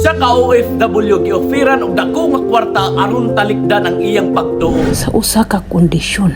Usa ka OFW gioferan og dako nga kwarta aron talikdan ang iyang pagtuo. Sa usa ka kondisyon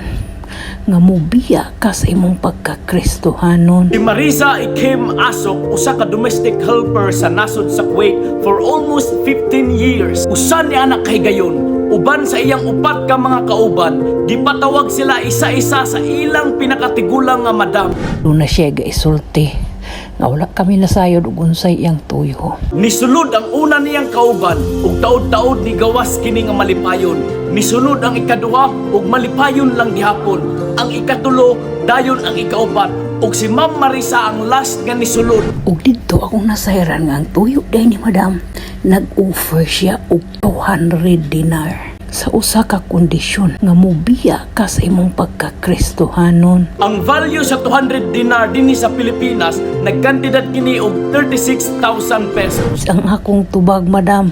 nga mobiya ka sa imong pagkakristohanon. Si Marisa Ikem Asok, usa ka domestic helper sa nasod sa Kuwait for almost 15 years. Usa ni anak kay gayon, uban sa iyang upat ka mga kauban, gipatawag sila isa-isa sa ilang pinakatigulang nga madam. Doon na siya gaisulti nga wala kami nasayod ug unsay iyang tuyo. Nisulod ang una niyang kauban ug taod-taod ni gawas kini nga malipayon. Nisunod ang ikaduha ug malipayon lang gihapon. Ang ikatulo dayon ang ikaupat ug si Ma'am Marisa ang last nga nisulod. Ug didto akong nasayran nga ang tuyo day ni madam nag-offer siya og 200 dinar. Sa usa ka kondisyon nga mobiya ka sa imong pagkakristohanon. Ang value sa 200 dinar dinhi sa Pilipinas nagkantidad kini og 36,000 pesos. Ang akong tubag madam,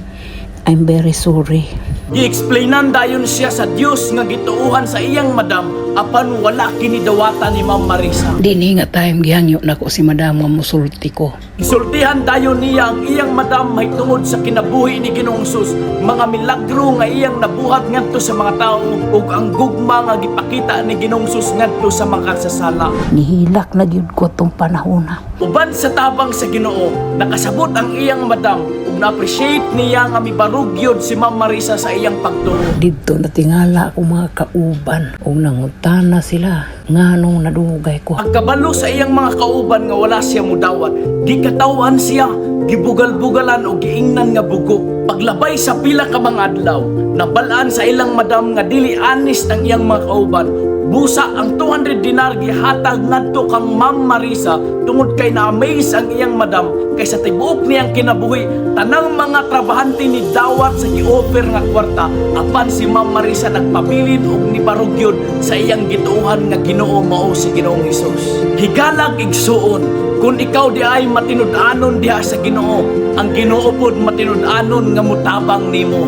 I'm very sorry. Gi-explainan dayon siya sa Dios nga gituuhan sa iyang madam apan wala kini dawata ni Ma'am Marisa. Dini nga time gihangyo nako si madam nga musulti ko. Isultihan dayon niya ang iyang madam may tungod sa kinabuhi ni Ginoong Hesus, mga milagro nga iyang nabuhat ngadto sa mga tawo ug ang gugma nga gipakita ni Ginoong Hesus ngadto sa mga kagsasala. Nihilak na gyud ko tong panahona. Uban sa tabang sa Ginoo, nakasabot ang iyang madam ug na-appreciate niya nga mibarug gyud si Ma'am Marisa sa iyang pagtuo. Dito natingala ako mga kauban ug nangutana sila nganong nadugay ko. Pagkabalo sa iyang mga kauban nga wala siya mudawat, gikatawan siya, gibugal-bugalan o giingnan nga bugok. Paglabay sa pila ka mga adlaw, nabalaan sa ilang madam nga dili honest ang iyang mga kauban. Busa ang 200 dinar gihatag ngadto kang Ma'am Marisa tungod kay na-amaze ang iyang madam kay sa tibuok niyang kinabuhi tanang mga trabahante ni dawat sa gi-offer nga kwarta apan si Ma'am Marisa nagpabilin og nibarugyod sa iyang gituohan nga Ginoo mao si Ginoong Hesus. Higalag igsuon kung ikaw di ay matinud-anon diha sa Ginoo, ang Ginoo pod matinud-anon nga mutabang nimo.